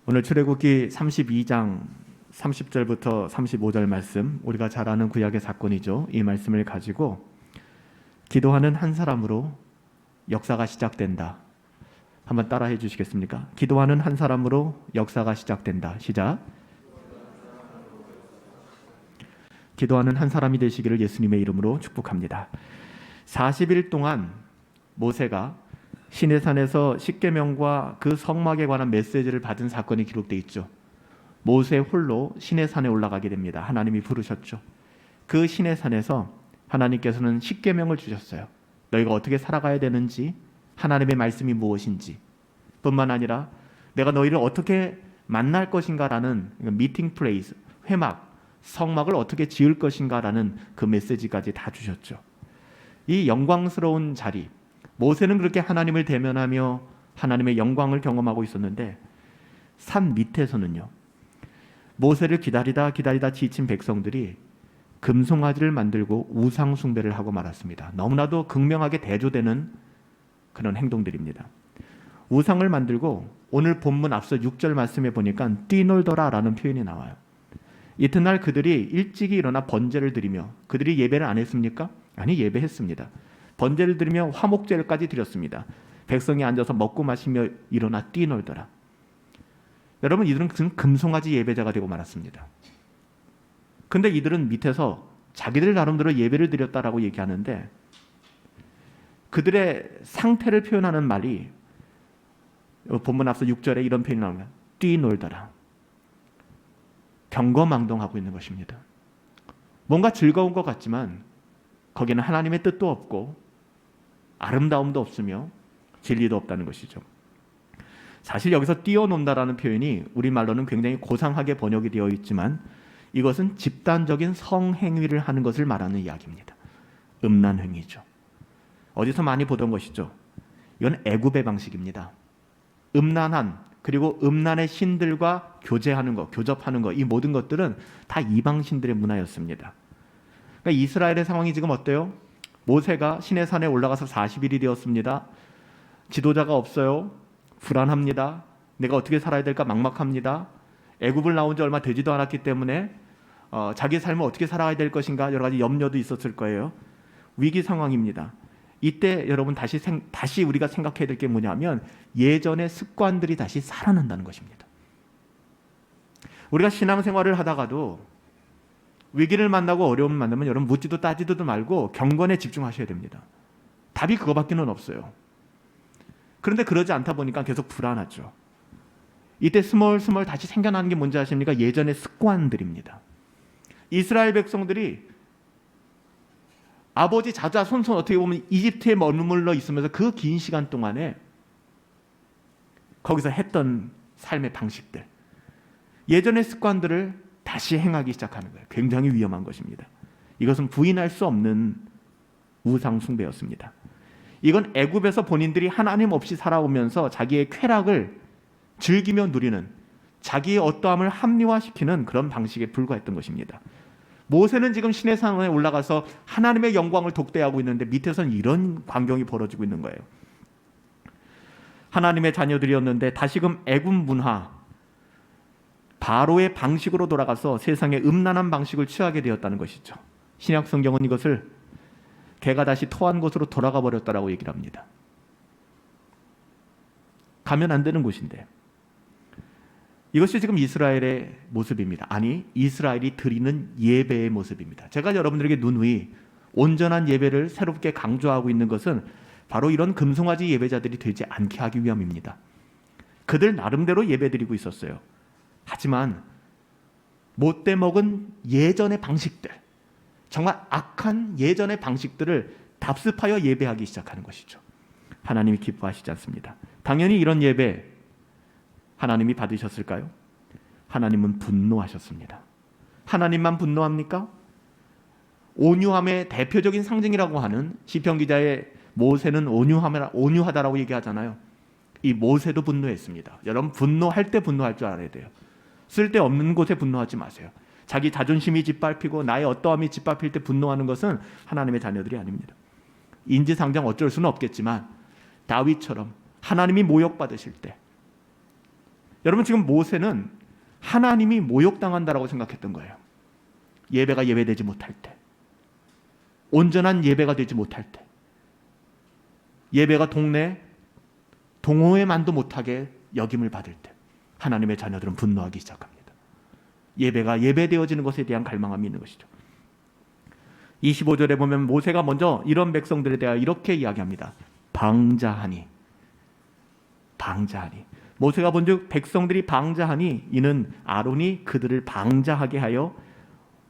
오늘 출애굽기 32장 30절부터 35절 말씀, 우리가 잘 아는 구약의 사건이죠. 이 말씀을 가지고 기도하는 한 사람으로 역사가 시작된다. 한번 따라해 주시겠습니까? 기도하는 한 사람으로 역사가 시작된다. 시작. 기도하는 한 사람이 되시기를 예수님의 이름으로 축복합니다. 40일 동안 모세가 시내산에서 십계명과 그 성막에 관한 메시지를 받은 사건이 기록되어 있죠. 모세 홀로 시내산에 올라가게 됩니다. 하나님이 부르셨죠. 그 시내산에서 하나님께서는 십계명을 주셨어요. 너희가 어떻게 살아가야 되는지, 하나님의 말씀이 무엇인지, 뿐만 아니라 내가 너희를 어떻게 만날 것인가라는 미팅 플레이스, 회막, 성막을 어떻게 지을 것인가라는 그 메시지까지 다 주셨죠. 이 영광스러운 자리, 모세는 그렇게 하나님을 대면하며 하나님의 영광을 경험하고 있었는데 산 밑에서는요, 모세를 기다리다 지친 백성들이 금송아지를 만들고 우상 숭배를 하고 말았습니다. 너무나도 극명하게 대조되는 그런 행동들입니다. 우상을 만들고 오늘 본문 앞서 6절 말씀에 보니까 뛰놀더라 라는 표현이 나와요. 이튿날 그들이 일찍이 일어나 번제를 드리며, 그들이 예배를 안 했습니까? 아니, 예배했습니다. 번제를 드리며 화목제를까지 드렸습니다. 백성이 앉아서 먹고 마시며 일어나 뛰놀더라. 여러분, 이들은 금송아지 예배자가 되고 말았습니다. 근데 이들은 밑에서 자기들 나름대로 예배를 드렸다라고 얘기하는데 그들의 상태를 표현하는 말이 본문 앞서 6절에 이런 표현이 나옵니다. 뛰놀더라. 경거망동하고 있는 것입니다. 뭔가 즐거운 것 같지만 거기는 하나님의 뜻도 없고 아름다움도 없으며 진리도 없다는 것이죠. 사실 여기서 뛰어논다라는 표현이 우리말로는 굉장히 고상하게 번역이 되어 있지만 이것은 집단적인 성행위를 하는 것을 말하는 이야기입니다. 음란행위죠. 어디서 많이 보던 것이죠. 이건 애굽의 방식입니다. 음란한, 그리고 음란의 신들과 교제하는 것, 교접하는 것, 이 모든 것들은 다 이방신들의 문화였습니다. 그러니까 이스라엘의 상황이 지금 어때요? 모세가 시내산에 올라가서 40일이 되었습니다. 지도자가 없어요. 불안합니다. 내가 어떻게 살아야 될까 막막합니다. 애굽을 나온 지 얼마 되지도 않았기 때문에 자기 삶을 어떻게 살아가야 될 것인가 여러 가지 염려도 있었을 거예요. 위기 상황입니다. 이때 여러분 다시 우리가 생각해야 될 게 뭐냐면 예전의 습관들이 다시 살아난다는 것입니다. 우리가 신앙생활을 하다가도 위기를 만나고 어려움을 만나면 여러분 묻지도 따지도 말고 경건에 집중하셔야 됩니다. 답이 그거밖에는 없어요. 그런데 그러지 않다 보니까 계속 불안하죠. 이때 스멀스멀 다시 생겨나는 게 뭔지 아십니까? 예전의 습관들입니다. 이스라엘 백성들이 아버지 자자손손 어떻게 보면 이집트에 머물러 있으면서 그 긴 시간 동안에 거기서 했던 삶의 방식들, 예전의 습관들을 다시 행하기 시작하는 거예요. 굉장히 위험한 것입니다. 이것은 부인할 수 없는 우상 숭배였습니다. 이건 애굽에서 본인들이 하나님 없이 살아오면서 자기의 쾌락을 즐기며 누리는, 자기의 어떠함을 합리화시키는 그런 방식에 불과했던 것입니다. 모세는 지금 시내산에 올라가서 하나님의 영광을 독대하고 있는데 밑에서는 이런 광경이 벌어지고 있는 거예요. 하나님의 자녀들이었는데 다시금 애굽 문화, 바로의 방식으로 돌아가서 세상의 음란한 방식을 취하게 되었다는 것이죠. 신약 성경은 이것을 개가 다시 토한 곳으로 돌아가 버렸다라고 얘기를 합니다. 가면 안 되는 곳인데 이것이 지금 이스라엘의 모습입니다. 아니, 이스라엘이 드리는 예배의 모습입니다. 제가 여러분들에게 누누이 온전한 예배를 새롭게 강조하고 있는 것은 바로 이런 금송아지 예배자들이 되지 않게 하기 위함입니다. 그들 나름대로 예배드리고 있었어요. 하지만 못돼 먹은 예전의 방식들, 정말 악한 예전의 방식들을 답습하여 예배하기 시작하는 것이죠. 하나님이 기뻐하시지 않습니다. 당연히 이런 예배 하나님이 받으셨을까요? 하나님은 분노하셨습니다. 하나님만 분노합니까? 온유함의 대표적인 상징이라고 하는 시편 기자의 모세는 온유하다라고 얘기하잖아요. 이 모세도 분노했습니다. 여러분, 분노할 때 분노할 줄 알아야 돼요. 쓸데없는 곳에 분노하지 마세요. 자기 자존심이 짓밟히고 나의 어떠함이 짓밟힐 때 분노하는 것은 하나님의 자녀들이 아닙니다. 인지상정 어쩔 수는 없겠지만 다윗처럼 하나님이 모욕받으실 때 여러분 지금 모세는 하나님이 모욕당한다라고 생각했던 거예요. 예배가 예배되지 못할 때, 온전한 예배가 되지 못할 때, 예배가 동호회만도 못하게 여김을 받을 때 하나님의 자녀들은 분노하기 시작합니다. 예배가 예배되어지는 것에 대한 갈망함이 있는 것이죠. 25절에 보면 모세가 먼저 이런 백성들에 대하여 이렇게 이야기합니다. 방자하니. 모세가 본즉 백성들이 방자하니 이는 아론이 그들을 방자하게 하여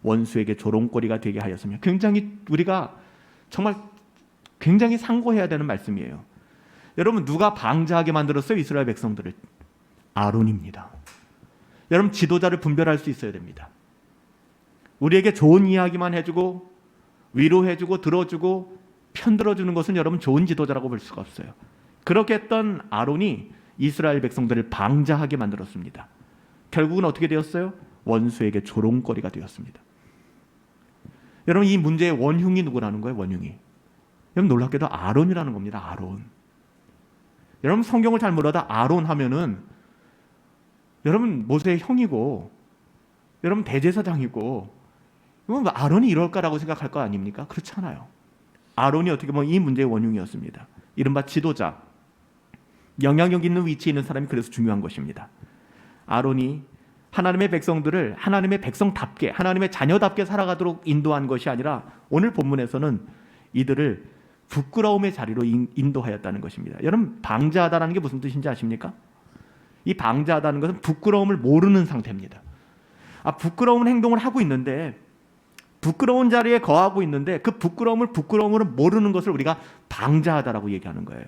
원수에게 조롱거리가 되게 하였으며, 굉장히 우리가 정말 굉장히 상고해야 되는 말씀이에요. 여러분 누가 방자하게 만들었어요? 이스라엘 백성들을. 아론입니다. 여러분 지도자를 분별할 수 있어야 됩니다. 우리에게 좋은 이야기만 해주고 위로해주고 들어주고 편들어주는 것은 여러분 좋은 지도자라고 볼 수가 없어요. 그렇게 했던 아론이 이스라엘 백성들을 방자하게 만들었습니다. 결국은 어떻게 되었어요? 원수에게 조롱거리가 되었습니다. 여러분 이 문제의 원흉이 누구라는 거예요? 원흉이. 여러분 놀랍게도 아론이라는 겁니다. 아론. 여러분 성경을 잘 몰라도 아론 하면은 여러분 모세의 형이고 여러분 대제사장이고, 아론이 이럴까라고 생각할 거 아닙니까? 그렇지 않아요. 아론이 어떻게 보면 이 문제의 원흉이었습니다. 이른바 지도자, 영향력 있는 위치에 있는 사람이 그래서 중요한 것입니다. 아론이 하나님의 백성들을 하나님의 백성답게, 하나님의 자녀답게 살아가도록 인도한 것이 아니라 오늘 본문에서는 이들을 부끄러움의 자리로 인도하였다는 것입니다. 여러분 방자하다는 게 무슨 뜻인지 아십니까? 이 방자하다는 것은 부끄러움을 모르는 상태입니다. 부끄러운 행동을 하고 있는데, 부끄러운 자리에 거하고 있는데 그 부끄러움으로 모르는 것을 우리가 방자하다라고 얘기하는 거예요.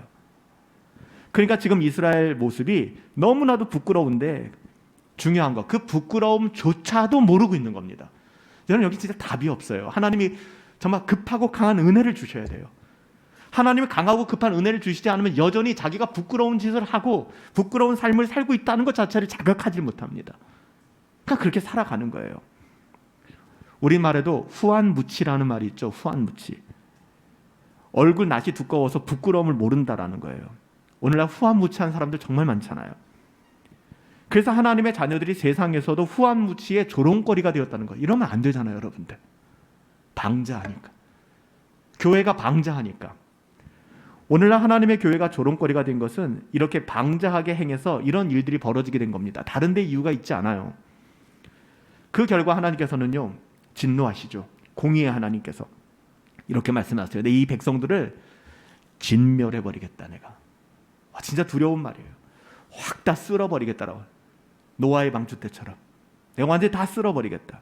그러니까 지금 이스라엘 모습이 너무나도 부끄러운데 중요한 거, 그 부끄러움조차도 모르고 있는 겁니다. 여러분 여기 진짜 답이 없어요. 하나님이 정말 급하고 강한 은혜를 주셔야 돼요. 하나님이 강하고 급한 은혜를 주시지 않으면 여전히 자기가 부끄러운 짓을 하고 부끄러운 삶을 살고 있다는 것 자체를 자각하지 못합니다. 그러니까 그렇게 살아가는 거예요. 우리말에도 후한무치라는 말이 있죠. 후한무치. 얼굴 낯이 두꺼워서 부끄러움을 모른다라는 거예요. 오늘날 후한무치한 사람들 정말 많잖아요. 그래서 하나님의 자녀들이 세상에서도 후한무치의 조롱거리가 되었다는 거예요. 이러면 안 되잖아요, 여러분들. 방자하니까. 교회가 방자하니까. 오늘날 하나님의 교회가 조롱거리가 된 것은 이렇게 방자하게 행해서 이런 일들이 벌어지게 된 겁니다. 다른 데 이유가 있지 않아요. 그 결과 하나님께서는요, 진노하시죠. 공의의 하나님께서 이렇게 말씀하세요. 내 이 백성들을 진멸해버리겠다. 내가. 진짜 두려운 말이에요. 확 다 쓸어버리겠다라고. 노아의 방주 때처럼 내가 완전히 다 쓸어버리겠다.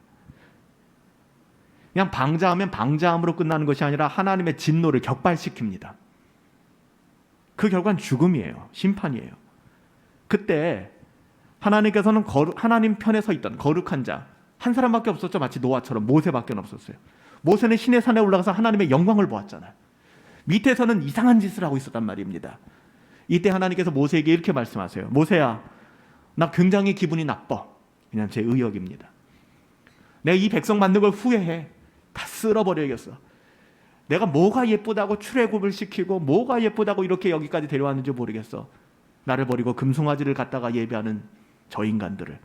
그냥 방자하면 방자함으로 끝나는 것이 아니라 하나님의 진노를 격발시킵니다. 그 결과는 죽음이에요. 심판이에요. 그때 하나님께서는 하나님 편에 서 있던 거룩한 자 한 사람밖에 없었죠. 마치 노아처럼. 모세밖에 없었어요. 모세는 시내 산에 올라가서 하나님의 영광을 보았잖아요. 밑에서는 이상한 짓을 하고 있었단 말입니다. 이때 하나님께서 모세에게 이렇게 말씀하세요. 모세야, 나 굉장히 기분이 나빠. 그냥 제 의역입니다. 내가 이 백성 만든 걸 후회해. 다 쓸어버려야겠어. 내가 뭐가 예쁘다고 출애굽을 시키고 뭐가 예쁘다고 이렇게 여기까지 데려왔는지 모르겠어. 나를 버리고 금송아지를 갖다가 예배하는 저 인간들을.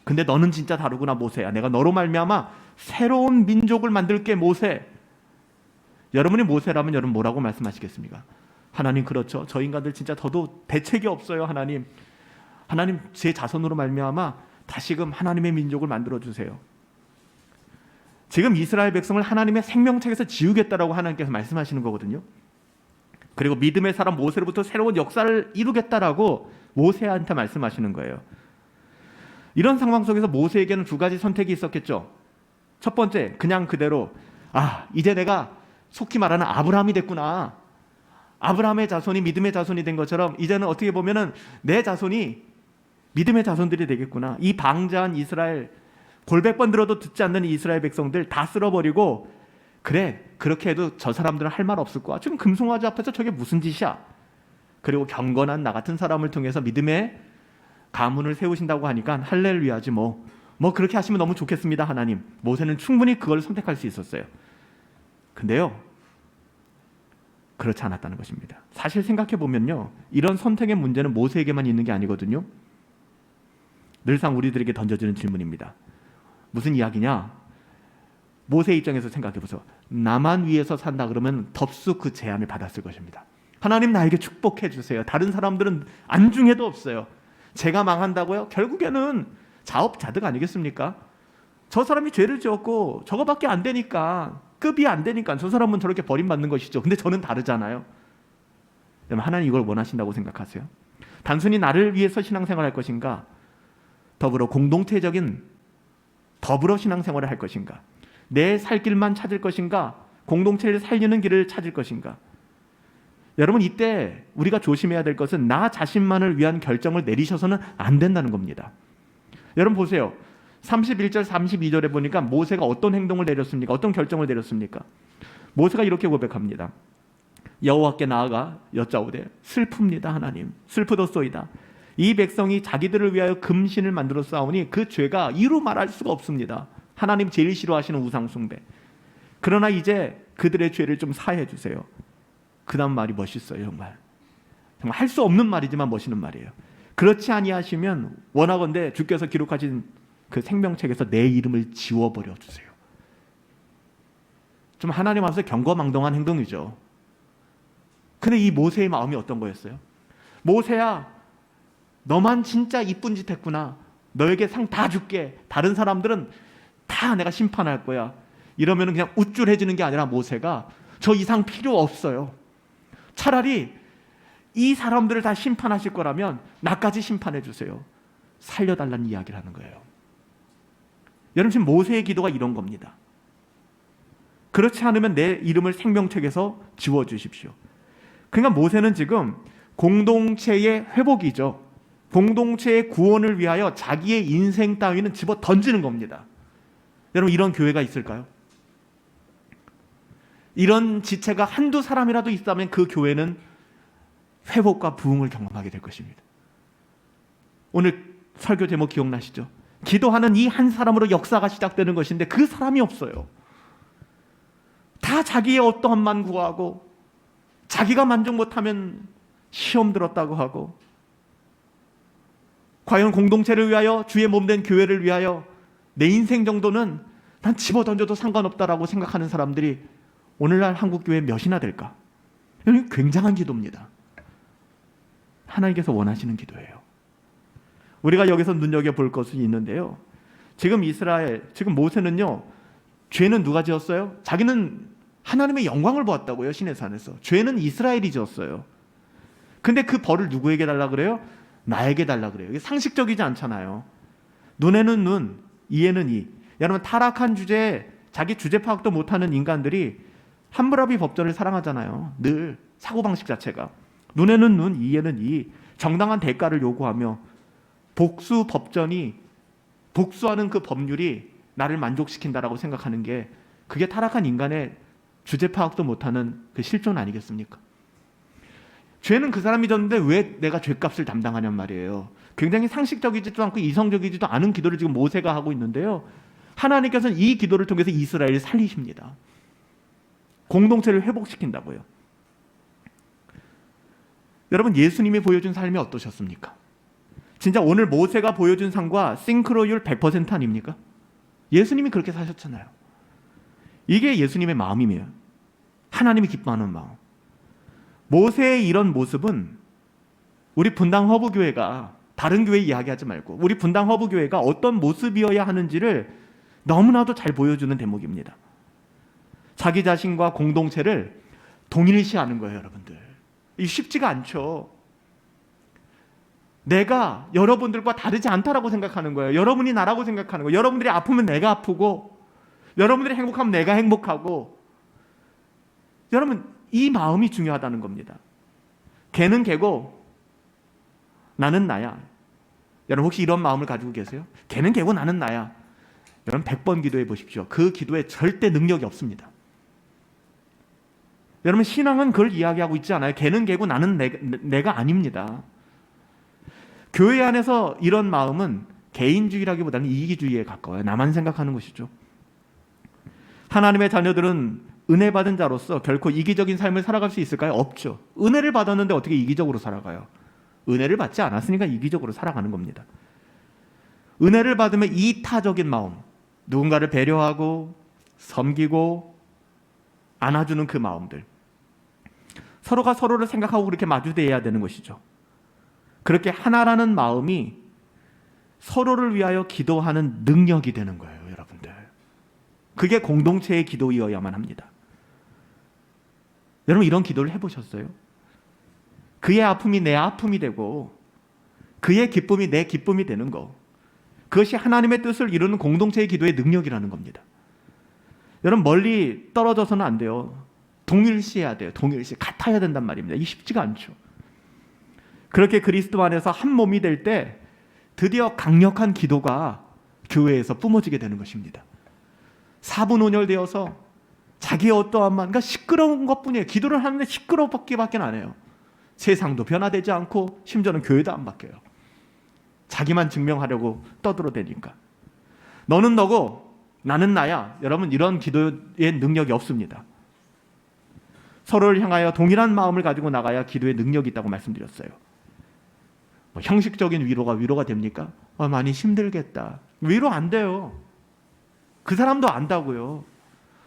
근데 너는 진짜 다르구나 모세야. 내가 너로 말미암아 새로운 민족을 만들게 모세. 여러분이 모세라면 여러분 뭐라고 말씀하시겠습니까? 하나님 그렇죠. 저 인간들 진짜 저도 대책이 없어요. 하나님 제 자손으로 말미암아 다시금 하나님의 민족을 만들어 주세요. 지금 이스라엘 백성을 하나님의 생명책에서 지우겠다라고 하나님께서 말씀하시는 거거든요. 그리고 믿음의 사람 모세로부터 새로운 역사를 이루겠다라고 모세한테 말씀하시는 거예요. 이런 상황 속에서 모세에게는 두 가지 선택이 있었겠죠. 첫 번째, 그냥 그대로 이제 내가 속히 말하는 아브라함이 됐구나. 아브라함의 자손이 믿음의 자손이 된 것처럼 이제는 어떻게 보면은 내 자손이 믿음의 자손들이 되겠구나. 이 방자한 이스라엘, 골백번 들어도 듣지 않는 이스라엘 백성들 다 쓸어버리고, 그래 그렇게 해도 저 사람들은 할 말 없을 거야. 지금 금송아지 앞에서 저게 무슨 짓이야. 그리고 경건한 나 같은 사람을 통해서 믿음의 가문을 세우신다고 하니까 할렐루야지 뭐 그렇게 하시면 너무 좋겠습니다. 하나님. 모세는 충분히 그걸 선택할 수 있었어요. 근데요, 그렇지 않았다는 것입니다. 사실 생각해 보면요, 이런 선택의 문제는 모세에게만 있는 게 아니거든요. 늘상 우리들에게 던져지는 질문입니다. 무슨 이야기냐? 모세 입장에서 생각해 보세요. 나만 위해서 산다 그러면 덥석 그 제안을 받았을 것입니다. 하나님 나에게 축복해 주세요. 다른 사람들은 안중에도 없어요. 제가 망한다고요? 결국에는 자업자득 아니겠습니까? 저 사람이 죄를 지었고 저거밖에 안 되니까, 급이 안 되니까 저 사람은 저렇게 버림받는 것이죠. 근데 저는 다르잖아요. 그럼 하나님 이걸 원하신다고 생각하세요? 단순히 나를 위해서 신앙생활을 할 것인가? 더불어 공동체적인 더불어 신앙생활을 할 것인가? 내 살 길만 찾을 것인가? 공동체를 살리는 길을 찾을 것인가? 여러분, 이때 우리가 조심해야 될 것은 나 자신만을 위한 결정을 내리셔서는 안 된다는 겁니다. 여러분 보세요. 31절 32절에 보니까 모세가 어떤 행동을 내렸습니까? 어떤 결정을 내렸습니까? 모세가 이렇게 고백합니다. 여호와께 나아가 여짜오되 슬픕니다. 하나님 슬프도소이다. 이 백성이 자기들을 위하여 금신을 만들어 싸우니 그 죄가 이루 말할 수가 없습니다. 하나님 제일 싫어하시는 우상 숭배. 그러나 이제 그들의 죄를 좀 사해 주세요. 그 다음 말이 멋있어요. 정말 할 수 없는 말이지만 멋있는 말이에요. 그렇지 아니하시면 원하건대 주께서 기록하신 그 생명책에서 내 이름을 지워버려 주세요. 좀 하나님 앞에서 경거망동한 행동이죠. 근데 이 모세의 마음이 어떤 거였어요? 모세야, 너만 진짜 이쁜 짓 했구나. 너에게 상 다 줄게. 다른 사람들은 다 내가 심판할 거야. 이러면 그냥 우쭐해지는 게 아니라 모세가 저 이상 필요 없어요. 차라리 이 사람들을 다 심판하실 거라면 나까지 심판해 주세요. 살려달라는 이야기를 하는 거예요. 여러분, 지금 모세의 기도가 이런 겁니다. 그렇지 않으면 내 이름을 생명책에서 지워주십시오. 그러니까 모세는 지금 공동체의 회복이죠. 공동체의 구원을 위하여 자기의 인생 따위는 집어 던지는 겁니다. 여러분, 이런 교회가 있을까요? 이런 지체가 한두 사람이라도 있다면 그 교회는 회복과 부흥을 경험하게 될 것입니다. 오늘 설교 제목 기억나시죠? 기도하는 이 한 사람으로 역사가 시작되는 것인데 그 사람이 없어요. 다 자기의 어떠함만 구하고, 자기가 만족 못하면 시험 들었다고 하고, 과연 공동체를 위하여, 주의 몸된 교회를 위하여 내 인생 정도는 난 집어던져도 상관없다라고 생각하는 사람들이 오늘날 한국교회 몇이나 될까? 이건 굉장한 기도입니다. 하나님께서 원하시는 기도예요. 우리가 여기서 눈여겨볼 것이 있는데요. 지금 지금 모세는요, 죄는 누가 지었어요? 자기는 하나님의 영광을 보았다고요. 시내산에서. 죄는 이스라엘이 지었어요. 근데 그 벌을 누구에게 달라 그래요? 나에게 달라 그래요. 이게 상식적이지 않잖아요. 눈에는 눈, 이에는 이. 여러분, 타락한 주제에 자기 주제 파악도 못하는 인간들이 함무라비 법전을 사랑하잖아요. 늘 사고방식 자체가. 눈에는 눈, 이에는 이. 정당한 대가를 요구하며 복수 법전이, 복수하는 그 법률이 나를 만족시킨다라고 생각하는 게, 그게 타락한 인간의 주제 파악도 못하는 그 실존 아니겠습니까? 죄는 그 사람이 졌는데 왜 내가 죄값을 담당하냔 말이에요. 굉장히 상식적이지도 않고 이성적이지도 않은 기도를 지금 모세가 하고 있는데요. 하나님께서는 이 기도를 통해서 이스라엘을 살리십니다. 공동체를 회복시킨다고요. 여러분, 예수님이 보여준 삶이 어떠셨습니까? 진짜 오늘 모세가 보여준 삶과 싱크로율 100% 아닙니까? 예수님이 그렇게 사셨잖아요. 이게 예수님의 마음이에요. 하나님이 기뻐하는 마음. 모세의 이런 모습은 우리 분당 허브교회가, 다른 교회 이야기하지 말고 우리 분당 허브교회가 어떤 모습이어야 하는지를 너무나도 잘 보여주는 대목입니다. 자기 자신과 공동체를 동일시하는 거예요. 여러분들, 이 쉽지가 않죠. 내가 여러분들과 다르지 않다라고 생각하는 거예요. 여러분이 나라고 생각하는 거예요. 여러분들이 아프면 내가 아프고, 여러분들이 행복하면 내가 행복하고. 여러분, 이 마음이 중요하다는 겁니다. 걔는 걔고 나는 나야. 여러분, 혹시 이런 마음을 가지고 계세요? 걔는 걔고 나는 나야. 여러분, 100번 기도해 보십시오. 그 기도에 절대 능력이 없습니다. 여러분, 신앙은 그걸 이야기하고 있지 않아요. 걔는 걔고 나는 내가 아닙니다. 교회 안에서 이런 마음은 개인주의라기보다는 이기주의에 가까워요. 나만 생각하는 것이죠. 하나님의 자녀들은 은혜 받은 자로서 결코 이기적인 삶을 살아갈 수 있을까요? 없죠. 은혜를 받았는데 어떻게 이기적으로 살아가요? 은혜를 받지 않았으니까 이기적으로 살아가는 겁니다. 은혜를 받으면 이타적인 마음, 누군가를 배려하고 섬기고 안아주는 그 마음들, 서로가 서로를 생각하고 그렇게 마주대해야 되는 것이죠. 그렇게 하나라는 마음이 서로를 위하여 기도하는 능력이 되는 거예요, 여러분들. 그게 공동체의 기도이어야만 합니다. 여러분, 이런 기도를 해보셨어요? 그의 아픔이 내 아픔이 되고 그의 기쁨이 내 기쁨이 되는 거, 그것이 하나님의 뜻을 이루는 공동체의 기도의 능력이라는 겁니다. 여러분, 멀리 떨어져서는 안 돼요. 동일시해야 돼요. 동일시 같아야 된단 말입니다. 이게 쉽지가 않죠. 그렇게 그리스도 안에서 한 몸이 될 때 드디어 강력한 기도가 교회에서 뿜어지게 되는 것입니다. 사분온열되어서 자기의 어떠한 만, 그러니까 시끄러운 것뿐이에요. 기도를 하는데 시끄럽기밖에 안 해요. 세상도 변화되지 않고 심지어는 교회도 안 바뀌어요. 자기만 증명하려고 떠들어대니까. 너는 너고 나는 나야. 여러분, 이런 기도의 능력이 없습니다. 서로를 향하여 동일한 마음을 가지고 나가야 기도의 능력이 있다고 말씀드렸어요. 형식적인 위로가 됩니까? 많이 힘들겠다. 위로 안 돼요. 그 사람도 안다고요.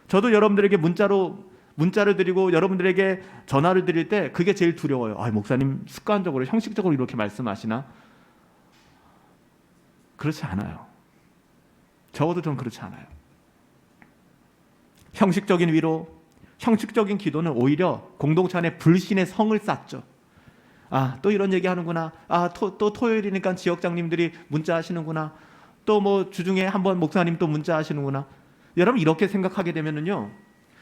저도 여러분들에게 문자를 드리고 여러분들에게 전화를 드릴 때 그게 제일 두려워요. 목사님 습관적으로 형식적으로 이렇게 말씀하시나? 그렇지 않아요. 적어도 좀 그렇지 않아요. 형식적인 위로, 형식적인 기도는 오히려 공동체 안에 불신의 성을 쌓죠. 또 이런 얘기 하는구나. 또 토요일이니까 지역장님들이 문자 하시는구나. 또 뭐 주중에 한번 목사님 또 문자 하시는구나. 여러분, 이렇게 생각하게 되면은요,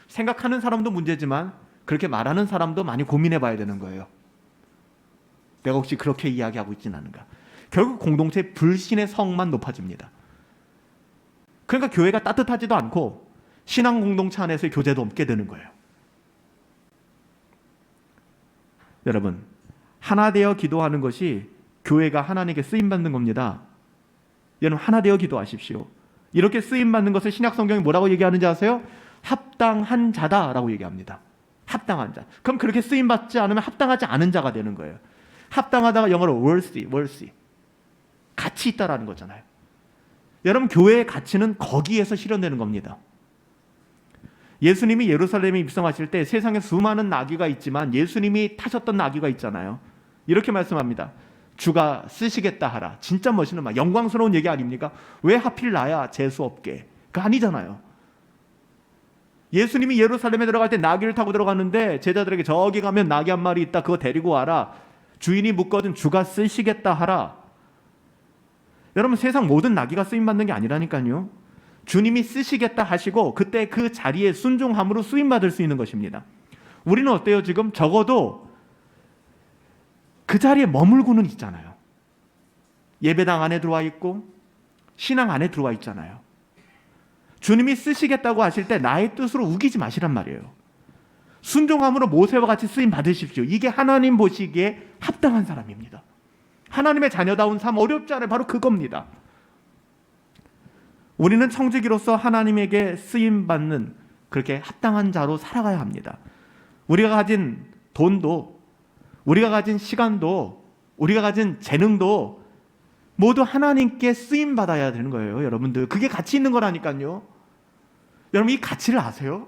생각하는 사람도 문제지만 그렇게 말하는 사람도 많이 고민해 봐야 되는 거예요. 내가 혹시 그렇게 이야기하고 있지는 않은가. 결국 공동체 불신의 성만 높아집니다. 그러니까 교회가 따뜻하지도 않고 신앙 공동체 안에서의 교제도 없게 되는 거예요. 여러분, 하나 되어 기도하는 것이 교회가 하나님께 쓰임받는 겁니다. 여러분, 하나 되어 기도하십시오. 이렇게 쓰임받는 것을 신약 성경이 뭐라고 얘기하는지 아세요? 합당한 자다라고 얘기합니다. 합당한 자. 그럼 그렇게 쓰임받지 않으면 합당하지 않은 자가 되는 거예요. 합당하다가 영어로 worthy. 가치 있다라는 거잖아요. 여러분, 교회의 가치는 거기에서 실현되는 겁니다. 예수님이 예루살렘에 입성하실 때 세상에 수많은 나귀가 있지만 예수님이 타셨던 나귀가 있잖아요. 이렇게 말씀합니다. 주가 쓰시겠다 하라. 진짜 멋있는 말, 영광스러운 얘기 아닙니까? 왜 하필 나야 재수 없게? 그거 아니잖아요. 예수님이 예루살렘에 들어갈 때 나귀를 타고 들어갔는데 제자들에게 저기 가면 나귀 한 마리 있다. 그거 데리고 와라. 주인이 묻거든 주가 쓰시겠다 하라. 여러분, 세상 모든 나귀가 쓰임받는 게 아니라니까요. 주님이 쓰시겠다 하시고 그때 그 자리에 순종함으로 쓰임받을 수 있는 것입니다. 우리는 어때요? 지금 적어도 그 자리에 머물고는 있잖아요. 예배당 안에 들어와 있고 신앙 안에 들어와 있잖아요. 주님이 쓰시겠다고 하실 때 나의 뜻으로 우기지 마시란 말이에요. 순종함으로 모세와 같이 쓰임 받으십시오. 이게 하나님 보시기에 합당한 사람입니다. 하나님의 자녀다운 삶, 어렵지 않아요. 바로 그겁니다. 우리는 청지기로서 하나님에게 쓰임받는 그렇게 합당한 자로 살아가야 합니다. 우리가 가진 돈도, 우리가 가진 시간도, 우리가 가진 재능도 모두 하나님께 쓰임받아야 되는 거예요. 여러분들, 그게 가치 있는 거라니까요. 여러분, 이 가치를 아세요?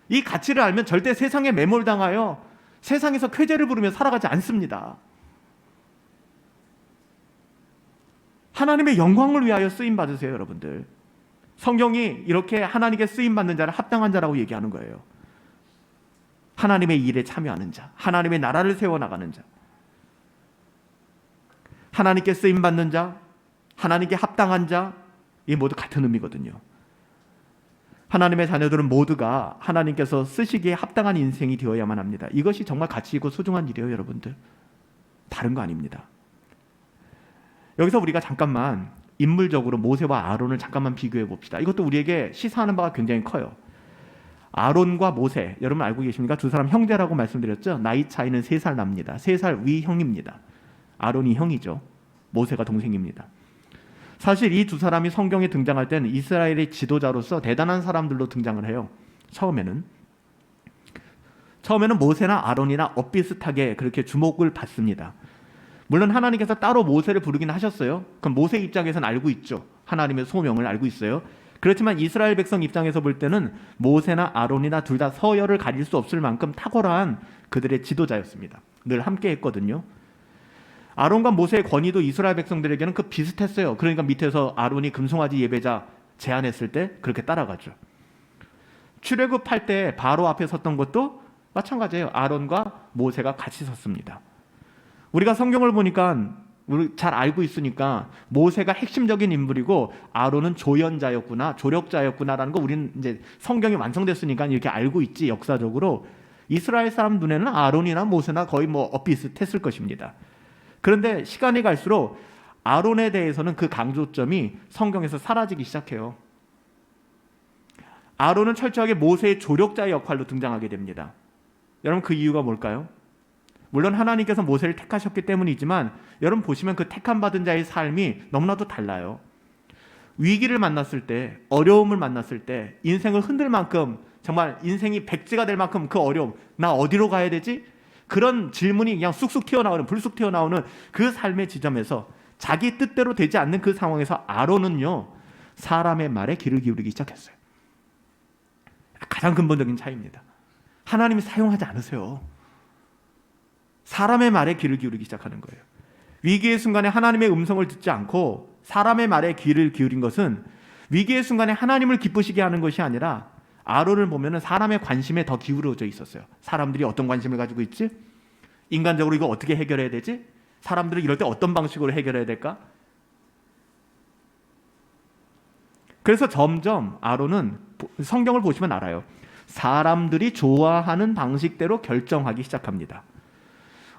이 가치를 알면 절대 세상에 매몰당하여 세상에서 쾌재를 부르며 살아가지 않습니다. 하나님의 영광을 위하여 쓰임받으세요, 여러분들. 성경이 이렇게 하나님께 쓰임받는 자를 합당한 자라고 얘기하는 거예요. 하나님의 일에 참여하는 자, 하나님의 나라를 세워나가는 자, 하나님께 쓰임받는 자, 하나님께 합당한 자, 이 모두 같은 의미거든요. 하나님의 자녀들은 모두가 하나님께서 쓰시기에 합당한 인생이 되어야만 합니다. 이것이 정말 가치 있고 소중한 일이에요, 여러분들. 다른 거 아닙니다. 여기서 우리가 잠깐만 인물적으로 모세와 아론을 잠깐만 비교해 봅시다. 이것도 우리에게 시사하는 바가 굉장히 커요. 아론과 모세, 여러분 알고 계십니까? 두 사람 형제라고 말씀드렸죠? 나이 차이는 3살 납니다. 3살 위 형입니다. 아론이 형이죠. 모세가 동생입니다. 사실 이 두 사람이 성경에 등장할 때는 이스라엘의 지도자로서 대단한 사람들로 등장을 해요. 처음에는 모세나 아론이나 엇비슷하게 그렇게 주목을 받습니다. 물론 하나님께서 따로 모세를 부르긴 하셨어요. 그럼 모세 입장에서는 알고 있죠. 하나님의 소명을 알고 있어요. 그렇지만 이스라엘 백성 입장에서 볼 때는 모세나 아론이나 둘 다 서열을 가릴 수 없을 만큼 탁월한 그들의 지도자였습니다. 늘 함께 했거든요. 아론과 모세의 권위도 이스라엘 백성들에게는 그 비슷했어요. 그러니까 밑에서 아론이 금송아지 예배자 제안했을 때 그렇게 따라가죠. 출애굽할 때 바로 앞에 섰던 것도 마찬가지예요. 아론과 모세가 같이 섰습니다. 우리가 성경을 보니까 우리 잘 알고 있으니까 모세가 핵심적인 인물이고 아론은 조연자였구나, 조력자였구나라는 거 우리는 이제 성경이 완성됐으니까 이렇게 알고 있지. 역사적으로 이스라엘 사람 눈에는 아론이나 모세나 거의 뭐 비슷했을 것입니다. 그런데 시간이 갈수록 아론에 대해서는 그 강조점이 성경에서 사라지기 시작해요. 아론은 철저하게 모세의 조력자의 역할로 등장하게 됩니다. 여러분 그 이유가 뭘까요? 물론 하나님께서 모세를 택하셨기 때문이지만 여러분 보시면 그 택함 받은 자의 삶이 너무나도 달라요. 위기를 만났을 때, 어려움을 만났을 때, 인생을 흔들 만큼 정말 인생이 백지가 될 만큼 그 어려움, 나 어디로 가야 되지? 그런 질문이 그냥 쑥쑥 튀어나오는, 불쑥 튀어나오는 그 삶의 지점에서 자기 뜻대로 되지 않는 그 상황에서 아론은요, 사람의 말에 귀를 기울이기 시작했어요. 가장 근본적인 차이입니다. 하나님이 사용하지 않으세요. 사람의 말에 귀를 기울이기 시작하는 거예요. 위기의 순간에 하나님의 음성을 듣지 않고 사람의 말에 귀를 기울인 것은 위기의 순간에 하나님을 기쁘시게 하는 것이 아니라 아론을 보면은 사람의 관심에 더 기울어져 있었어요. 사람들이 어떤 관심을 가지고 있지? 인간적으로 이거 어떻게 해결해야 되지? 사람들은 이럴 때 어떤 방식으로 해결해야 될까? 그래서 점점 아론은 성경을 보시면 알아요. 사람들이 좋아하는 방식대로 결정하기 시작합니다.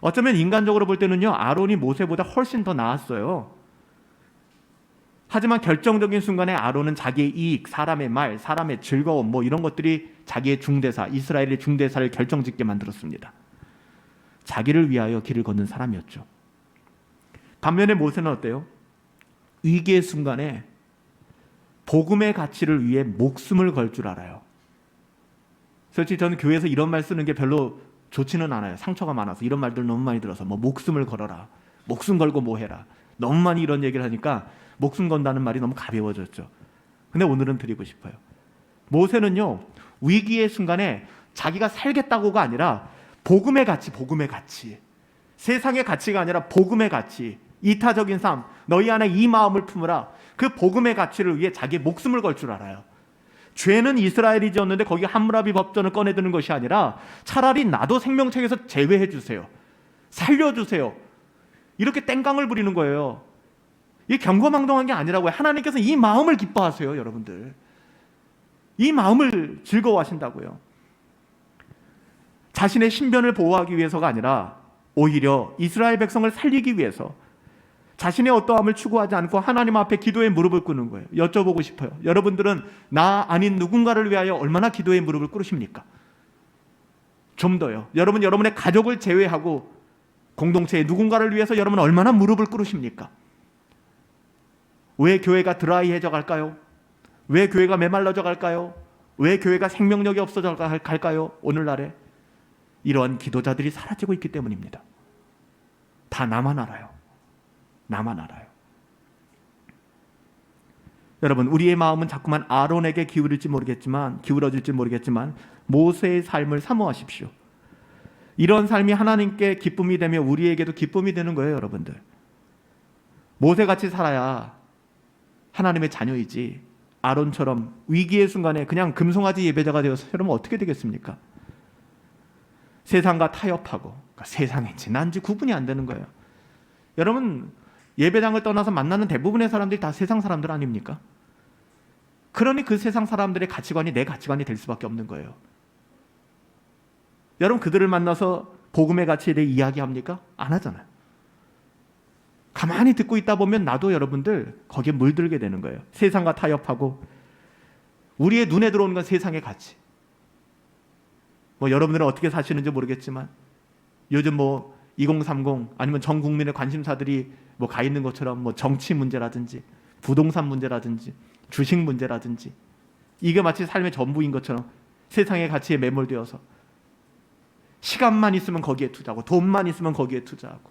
어쩌면 인간적으로 볼 때는요, 아론이 모세보다 훨씬 더 나았어요. 하지만 결정적인 순간에 아론은 자기의 이익, 사람의 말, 사람의 즐거움 뭐 이런 것들이 자기의 중대사, 이스라엘의 중대사를 결정짓게 만들었습니다. 자기를 위하여 길을 걷는 사람이었죠. 반면에 모세는 어때요? 위기의 순간에 복음의 가치를 위해 목숨을 걸 줄 알아요. 솔직히 저는 교회에서 이런 말 쓰는 게 별로 좋지는 않아요. 상처가 많아서 이런 말들 너무 많이 들어서 뭐 목숨을 걸어라, 목숨 걸고 뭐 해라, 너무 많이 이런 얘기를 하니까 목숨 건다는 말이 너무 가벼워졌죠. 근데 오늘은 드리고 싶어요. 모세는요, 위기의 순간에 자기가 살겠다고가 아니라 복음의 가치, 복음의 가치, 세상의 가치가 아니라 복음의 가치, 이타적인 삶, 너희 안에 이 마음을 품으라, 그 복음의 가치를 위해 자기의 목숨을 걸 줄 알아요. 죄는 이스라엘이 지었는데 거기 함무라비 법전을 꺼내드는 것이 아니라 차라리 나도 생명책에서 제외해 주세요, 살려주세요, 이렇게 땡깡을 부리는 거예요. 이게 경거망동한 게 아니라고요. 하나님께서 이 마음을 기뻐하세요. 여러분들, 이 마음을 즐거워하신다고요. 자신의 신변을 보호하기 위해서가 아니라 오히려 이스라엘 백성을 살리기 위해서 자신의 어떠함을 추구하지 않고 하나님 앞에 기도에 무릎을 꿇는 거예요. 여쭤보고 싶어요. 여러분들은 나 아닌 누군가를 위하여 얼마나 기도에 무릎을 꿇으십니까? 좀 더요. 여러분의 가족을 제외하고 공동체의 누군가를 위해서 여러분 얼마나 무릎을 꿇으십니까? 왜 교회가 드라이해져 갈까요? 왜 교회가 메말라져 갈까요? 왜 교회가 생명력이 없어져 갈까요? 오늘날에 이러한 기도자들이 사라지고 있기 때문입니다. 다 나만 알아요. 나만 알아요. 여러분, 우리의 마음은 자꾸만 아론에게 기울어질지 모르겠지만 모세의 삶을 사모하십시오. 이런 삶이 하나님께 기쁨이 되며 우리에게도 기쁨이 되는 거예요. 여러분들, 모세같이 살아야 하나님의 자녀이지, 아론처럼 위기의 순간에 그냥 금송아지 예배자가 되어서 여러분 어떻게 되겠습니까? 세상과 타협하고, 그러니까 세상인지 난지 구분이 안 되는 거예요. 여러분, 예배당을 떠나서 만나는 대부분의 사람들이 다 세상 사람들 아닙니까? 그러니 그 세상 사람들의 가치관이 내 가치관이 될 수밖에 없는 거예요. 여러분, 그들을 만나서 복음의 가치에 대해 이야기합니까? 안 하잖아요. 가만히 듣고 있다 보면 나도 여러분들 거기에 물들게 되는 거예요. 세상과 타협하고, 우리의 눈에 들어오는 건 세상의 가치. 뭐 여러분들은 어떻게 사시는지 모르겠지만 요즘 뭐 2030 아니면 전 국민의 관심사들이 뭐 가 있는 것처럼 뭐 정치 문제라든지 부동산 문제라든지 주식 문제라든지 이게 마치 삶의 전부인 것처럼 세상의 가치에 매몰되어서 시간만 있으면 거기에 투자하고 돈만 있으면 거기에 투자하고,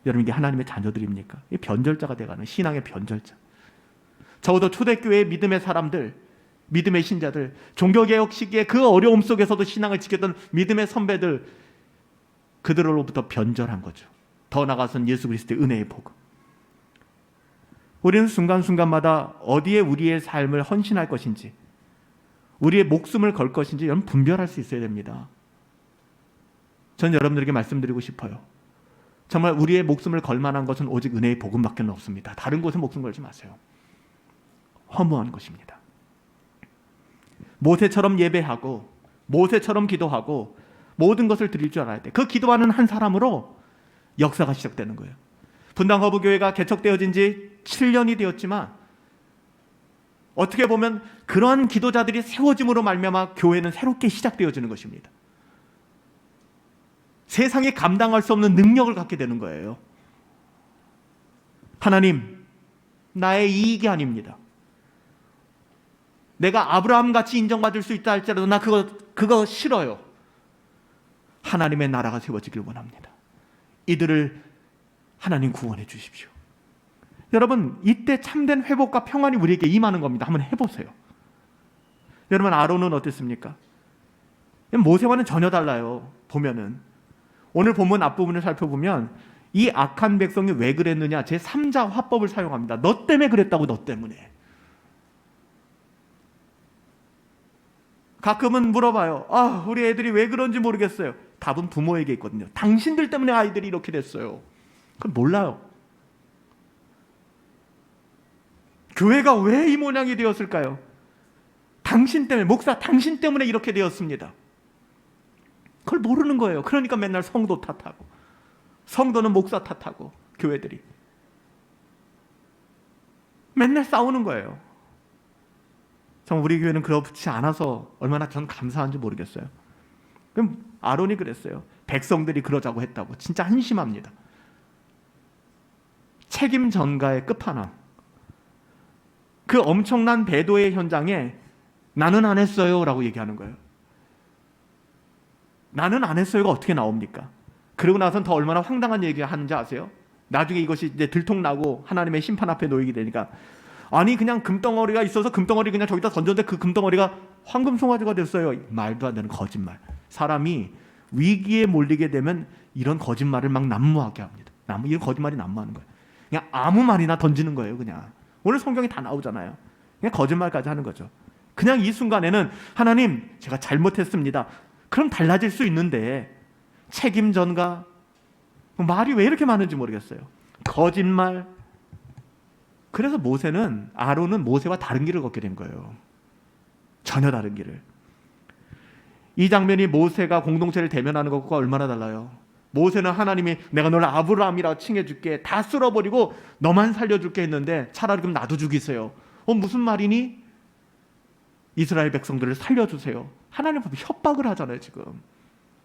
여러분 이게 하나님의 자녀들입니까? 이 변절자가 돼가는 신앙의 변절자. 적어도 초대교회의 믿음의 사람들, 믿음의 신자들, 종교개혁 시기에 그 어려움 속에서도 신앙을 지켰던 믿음의 선배들, 그들로부터 변절한 거죠. 더 나아가서는 예수 그리스도의 은혜의 복음. 우리는 순간순간마다 어디에 우리의 삶을 헌신할 것인지, 우리의 목숨을 걸 것인지 여러분 분별할 수 있어야 됩니다. 전 여러분들에게 말씀드리고 싶어요. 정말 우리의 목숨을 걸 만한 것은 오직 은혜의 복음밖에 없습니다. 다른 곳에 목숨 걸지 마세요. 허무한 것입니다. 모세처럼 예배하고 모세처럼 기도하고 모든 것을 드릴 줄 알아야 돼. 그 기도하는 한 사람으로 역사가 시작되는 거예요. 분당 허브교회가 개척되어진 지 7년이 되었지만 어떻게 보면 그러한 기도자들이 세워짐으로 말미암아 교회는 새롭게 시작되어지는 것입니다. 세상에 감당할 수 없는 능력을 갖게 되는 거예요. 하나님, 나의 이익이 아닙니다. 내가 아브라함 같이 인정받을 수 있다 할지라도 나 그거 싫어요. 하나님의 나라가 세워지길 원합니다. 이들을 하나님 구원해 주십시오. 여러분, 이때 참된 회복과 평안이 우리에게 임하는 겁니다. 한번 해보세요. 여러분, 아론은 어땠습니까? 모세와는 전혀 달라요. 보면은 오늘 본문 앞부분을 살펴보면 이 악한 백성이 왜 그랬느냐, 제3자 화법을 사용합니다. 너 때문에 그랬다고. 너 때문에. 가끔은 물어봐요. 우리 애들이 왜 그런지 모르겠어요. 답은 부모에게 있거든요. 당신들 때문에 아이들이 이렇게 됐어요. 그건 몰라요. 교회가 왜 이 모양이 되었을까요? 당신 때문에, 목사 당신 때문에 이렇게 되었습니다. 그걸 모르는 거예요. 그러니까 맨날 성도 탓하고, 성도는 목사 탓하고, 교회들이 맨날 싸우는 거예요. 정말 우리 교회는 그렇지 않아서 얼마나 전 감사한지 모르겠어요. 그럼 아론이 그랬어요. 백성들이 그러자고 했다고. 진짜 한심합니다. 책임 전가의 끝판왕. 그 엄청난 배도의 현장에 나는 안 했어요 라고 얘기하는 거예요. 나는 안 했어요가 어떻게 나옵니까? 그러고 나서는 더 얼마나 황당한 얘기를 하는지 아세요? 나중에 이것이 이제 들통나고 하나님의 심판 앞에 놓이게 되니까, 아니 그냥 금덩어리가 있어서 금덩어리 그냥 저기다 던졌는데 그 금덩어리가 황금 송아지가 됐어요. 말도 안 되는 거짓말. 사람이 위기에 몰리게 되면 이런 거짓말을 막 난무하게 합니다. 이런 거짓말이 난무하는 거예요. 그냥 아무 말이나 던지는 거예요. 그냥 오늘 성경이 다 나오잖아요. 그냥 거짓말까지 하는 거죠. 그냥 이 순간에는 하나님 제가 잘못했습니다. 그럼 달라질 수 있는데 책임 전가, 말이 왜 이렇게 많은지 모르겠어요. 거짓말. 그래서 아론은 모세와 다른 길을 걷게 된 거예요. 전혀 다른 길을. 이 장면이 모세가 공동체를 대면하는 것과 얼마나 달라요. 모세는 하나님이 내가 너를 아브라함이라 칭해줄게, 다 쓸어버리고 너만 살려줄게 했는데 차라리 그럼 나도 죽이세요. 무슨 말이니? 이스라엘 백성들을 살려주세요. 하나님 앞에 협박을 하잖아요 지금.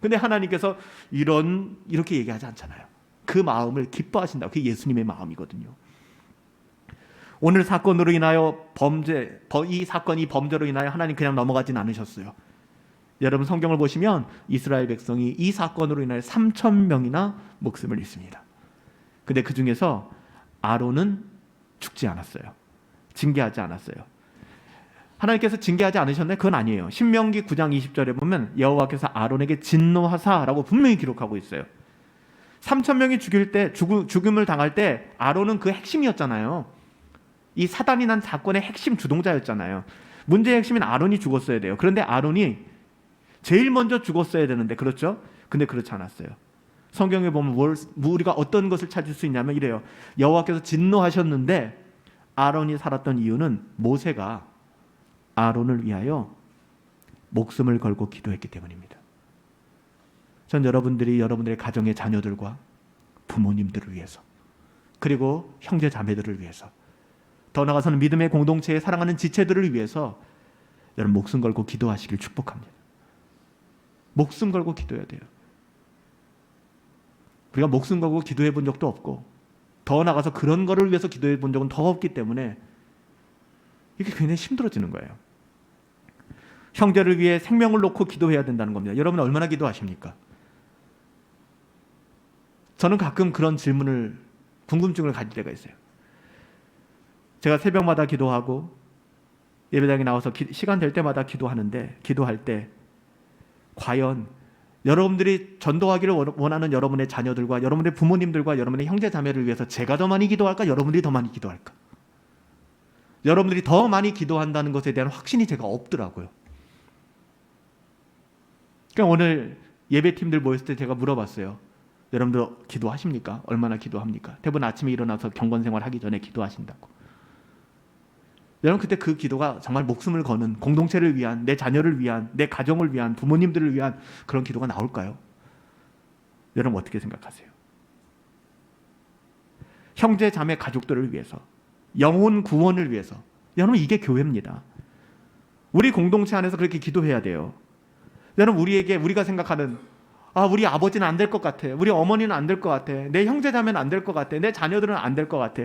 근데 하나님께서 이렇게 얘기하지 않잖아요. 그 마음을 기뻐하신다. 그게 예수님의 마음이거든요. 오늘 사건으로 인하여 이 사건이 범죄로 인하여 하나님 그냥 넘어가진 않으셨어요. 여러분 성경을 보시면 이스라엘 백성이 이 사건으로 인하여 3,000명이나 목숨을 잃습니다. 근데 그 중에서 아론은 죽지 않았어요. 징계하지 않았어요. 하나님께서 징계하지 않으셨나요? 그건 아니에요. 신명기 9장 20절에 보면 여호와께서 아론에게 진노하사라고 분명히 기록하고 있어요. 3,000명이 죽음을 당할 때 아론은 그 핵심이었잖아요. 이 사단이 난 사건의 핵심 주동자였잖아요. 문제의 핵심인 아론이 죽었어야 돼요. 그런데 아론이 제일 먼저 죽었어야 되는데, 그렇죠? 근데 그렇지 않았어요. 성경에 보면 우리가 어떤 것을 찾을 수 있냐면 이래요. 여호와께서 진노하셨는데 아론이 살았던 이유는 모세가 아론을 위하여 목숨을 걸고 기도했기 때문입니다. 전 여러분들의 가정의 자녀들과 부모님들을 위해서, 그리고 형제 자매들을 위해서, 더 나아가서는 믿음의 공동체에 사랑하는 지체들을 위해서 여러분 목숨 걸고 기도하시길 축복합니다. 목숨 걸고 기도해야 돼요. 우리가 목숨 걸고 기도해 본 적도 없고, 더 나아가서 그런 거를 위해서 기도해 본 적은 더 없기 때문에 이게 굉장히 힘들어지는 거예요. 형제를 위해 생명을 놓고 기도해야 된다는 겁니다. 여러분 얼마나 기도하십니까? 저는 가끔 그런 궁금증을 가질 때가 있어요. 제가 새벽마다 기도하고 예배당에 나와서 시간 될 때마다 기도할 때 과연 여러분들이 전도하기를 원하는 여러분의 자녀들과 여러분의 부모님들과 여러분의 형제 자매를 위해서 제가 더 많이 기도할까? 여러분들이 더 많이 기도할까? 여러분들이 더 많이 기도한다는 것에 대한 확신이 제가 없더라고요. 그러니까 오늘 예배팀들 모였을 때 제가 물어봤어요. 여러분들 기도하십니까? 얼마나 기도합니까? 대부분 아침에 일어나서 경건생활 하기 전에 기도하신다고. 여러분 그때 그 기도가 정말 목숨을 거는 공동체를 위한, 내 자녀를 위한, 내 가정을 위한, 부모님들을 위한 그런 기도가 나올까요? 여러분 어떻게 생각하세요? 형제 자매 가족들을 위해서, 영혼 구원을 위해서. 여러분 이게 교회입니다. 우리 공동체 안에서 그렇게 기도해야 돼요. 여러분 우리가 생각하는 우리 아버지는 안 될 것 같아, 우리 어머니는 안 될 것 같아, 내 형제 자매는 안 될 것 같아, 내 자녀들은 안 될 것 같아.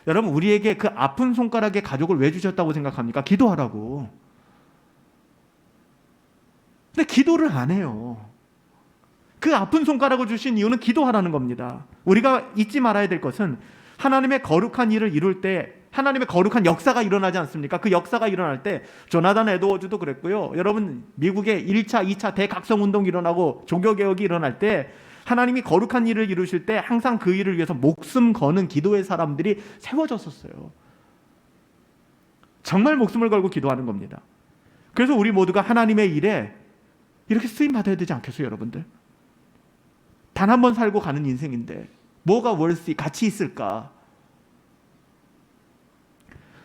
여러분 우리에게 그 아픈 손가락에 가족을 왜 주셨다고 생각합니까? 기도하라고. 근데 기도를 안 해요. 그 아픈 손가락을 주신 이유는 기도하라는 겁니다. 우리가 잊지 말아야 될 것은 하나님의 거룩한 일을 이룰 때 하나님의 거룩한 역사가 일어나지 않습니까? 그 역사가 일어날 때 조나단 에드워즈도 그랬고요. 여러분 미국의 1차, 2차 대각성운동이 일어나고 종교개혁이 일어날 때 하나님이 거룩한 일을 이루실 때 항상 그 일을 위해서 목숨 거는 기도의 사람들이 세워졌었어요. 정말 목숨을 걸고 기도하는 겁니다. 그래서 우리 모두가 하나님의 일에 이렇게 쓰임 받아야 되지 않겠어요, 여러분들? 단 한 번 살고 가는 인생인데 뭐가 가치 있을까?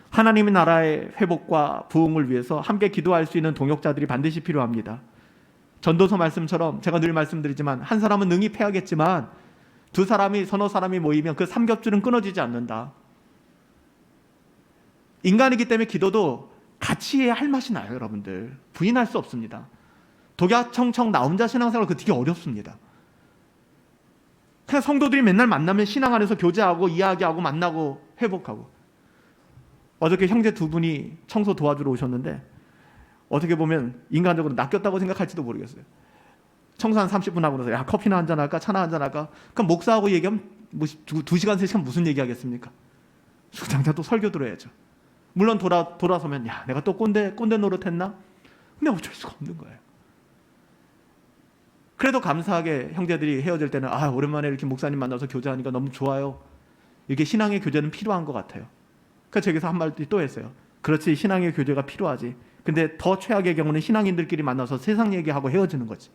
하나님의 나라의 회복과 부흥을 위해서 함께 기도할 수 있는 동역자들이 반드시 필요합니다. 전도서 말씀처럼 제가 늘 말씀드리지만 한 사람은 능히 패하겠지만 두 사람이 서너 사람이 모이면 그 삼겹줄은 끊어지지 않는다. 인간이기 때문에 기도도 같이 해야 할 맛이 나요, 여러분들. 부인할 수 없습니다. 독야청청 나 혼자 신앙생활 그거 되게 어렵습니다. 그냥 성도들이 맨날 만나면 신앙 안에서 교제하고 이야기하고 만나고 회복하고. 어저께 형제 두 분이 청소 도와주러 오셨는데 어떻게 보면 인간적으로 낚였다고 생각할지도 모르겠어요. 청소 한 30분 하고 나서 커피나 한잔 할까? 차나 한잔 할까? 그럼 목사하고 얘기하면 2시간 3시간 무슨 얘기하겠습니까? 당장 또 설교 들어야죠. 물론 돌아서면 내가 또 꼰대 노릇했나? 근데 어쩔 수가 없는 거예요. 그래도 감사하게 형제들이 헤어질 때는 오랜만에 이렇게 목사님 만나서 교제하니까 너무 좋아요. 이게 신앙의 교제는 필요한 것 같아요. 그래서 저기서 한 말도 또 했어요. 그렇지, 신앙의 교제가 필요하지. 근데 더 최악의 경우는 신앙인들끼리 만나서 세상 얘기하고 헤어지는 거지.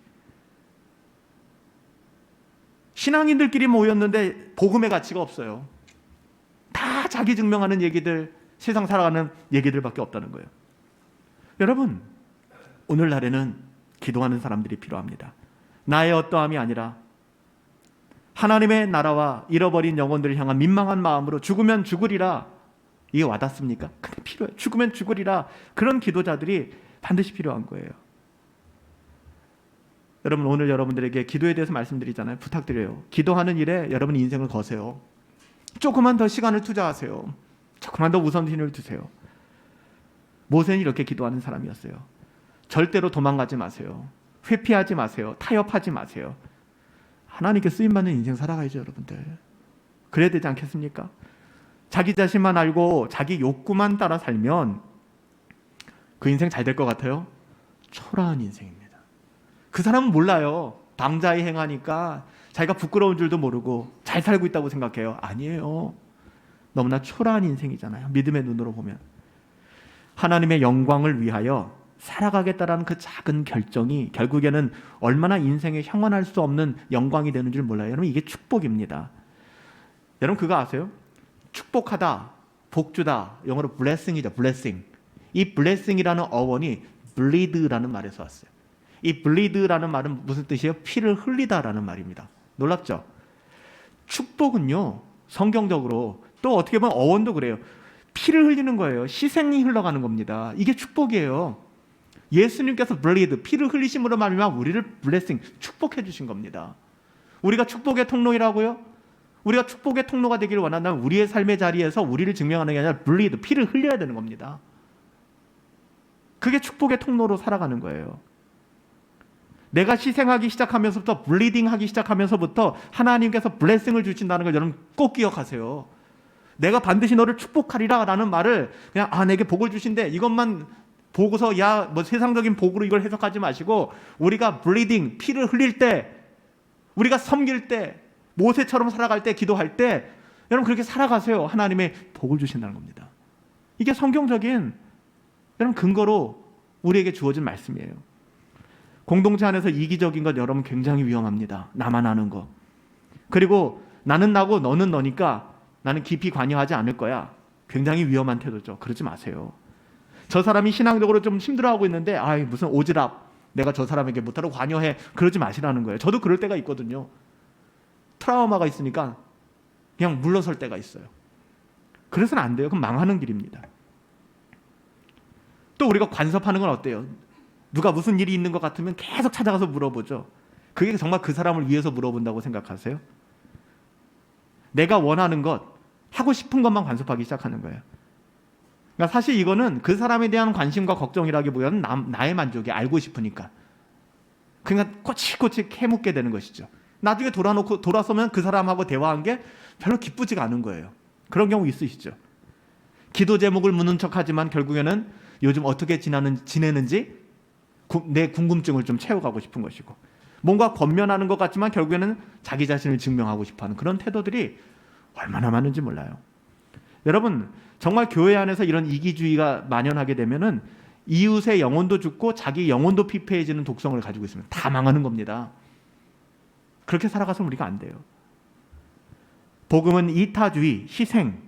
신앙인들끼리 모였는데 복음의 가치가 없어요. 다 자기 증명하는 얘기들, 세상 살아가는 얘기들밖에 없다는 거예요. 여러분, 오늘날에는 기도하는 사람들이 필요합니다. 나의 어떠함이 아니라 하나님의 나라와 잃어버린 영혼들을 향한 민망한 마음으로 죽으면 죽으리라. 이게 와닿습니까? 근데 필요해요. 죽으면 죽으리라. 그런 기도자들이 반드시 필요한 거예요. 여러분 오늘 여러분들에게 기도에 대해서 말씀드리잖아요. 부탁드려요. 기도하는 일에 여러분 인생을 거세요. 조금만 더 시간을 투자하세요. 조금만 더 우선순위를 두세요. 모세는 이렇게 기도하는 사람이었어요. 절대로 도망가지 마세요. 회피하지 마세요. 타협하지 마세요. 하나님께 쓰임받는 인생 살아가야죠, 여러분들. 그래야 되지 않겠습니까? 자기 자신만 알고 자기 욕구만 따라 살면 그 인생 잘 될 것 같아요? 초라한 인생입니다. 그 사람은 몰라요. 방자히 행하니까 자기가 부끄러운 줄도 모르고 잘 살고 있다고 생각해요. 아니에요. 너무나 초라한 인생이잖아요. 믿음의 눈으로 보면. 하나님의 영광을 위하여 살아가겠다라는 그 작은 결정이 결국에는 얼마나 인생에 형언할 수 없는 영광이 되는 줄 몰라요. 여러분 이게 축복입니다. 여러분 그거 아세요? 축복하다, 복주다, 영어로 blessing이죠. blessing. 이 blessing이라는 어원이 bleed라는 말에서 왔어요. 이 bleed라는 말은 무슨 뜻이에요? 피를 흘리다라는 말입니다. 놀랍죠? 축복은요, 성경적으로 또 어떻게 보면 어원도 그래요. 피를 흘리는 거예요. 희생이 흘러가는 겁니다. 이게 축복이에요. 예수님께서 bleed, 피를 흘리심으로 말미암아 우리를 blessing, 축복해 주신 겁니다. 우리가 축복의 통로이라고요? 우리가 축복의 통로가 되기를 원한다면 우리의 삶의 자리에서 우리를 증명하는 게 아니라 bleed, 피를 흘려야 되는 겁니다. 그게 축복의 통로로 살아가는 거예요. 내가 희생하기 시작하면서부터 블리딩하기 시작하면서부터 하나님께서 블레싱을 주신다는 걸 여러분 꼭 기억하세요. 내가 반드시 너를 축복하리라 라는 말을 그냥 내게 복을 주신대 이것만 보고서 뭐 세상적인 복으로 이걸 해석하지 마시고, 우리가 블리딩 피를 흘릴 때, 우리가 섬길 때, 모세처럼 살아갈 때, 기도할 때 여러분 그렇게 살아가세요. 하나님의 복을 주신다는 겁니다. 이게 성경적인 여러분 근거로 우리에게 주어진 말씀이에요. 공동체 안에서 이기적인 것 여러분 굉장히 위험합니다. 나만 아는 거. 그리고 나는 나고 너는 너니까 나는 깊이 관여하지 않을 거야. 굉장히 위험한 태도죠. 그러지 마세요. 저 사람이 신앙적으로 좀 힘들어하고 있는데 무슨 오지랖, 내가 저 사람에게 못하러 관여해. 그러지 마시라는 거예요. 저도 그럴 때가 있거든요. 트라우마가 있으니까 그냥 물러설 때가 있어요. 그래서는 안 돼요. 그럼 망하는 길입니다. 또 우리가 간섭하는 건 어때요? 누가 무슨 일이 있는 것 같으면 계속 찾아가서 물어보죠. 그게 정말 그 사람을 위해서 물어본다고 생각하세요? 내가 원하는 것, 하고 싶은 것만 간섭하기 시작하는 거예요. 그러니까 사실 이거는 그 사람에 대한 관심과 걱정이라기보다는 나의 만족이 알고 싶으니까. 그러니까 꼬치꼬치 캐묻게 되는 것이죠. 나중에 돌아서면 그 사람하고 대화한 게 별로 기쁘지가 않은 거예요. 그런 경우 있으시죠. 기도 제목을 묻는 척하지만 결국에는 요즘 어떻게 지내는지 내 궁금증을 좀 채워가고 싶은 것이고, 뭔가 권면하는 것 같지만 결국에는 자기 자신을 증명하고 싶어하는 그런 태도들이 얼마나 많은지 몰라요. 여러분 정말 교회 안에서 이런 이기주의가 만연하게 되면은 이웃의 영혼도 죽고 자기 영혼도 피폐해지는 독성을 가지고 있으면 다 망하는 겁니다. 그렇게 살아가서는 우리가 안 돼요. 복음은 이타주의, 희생,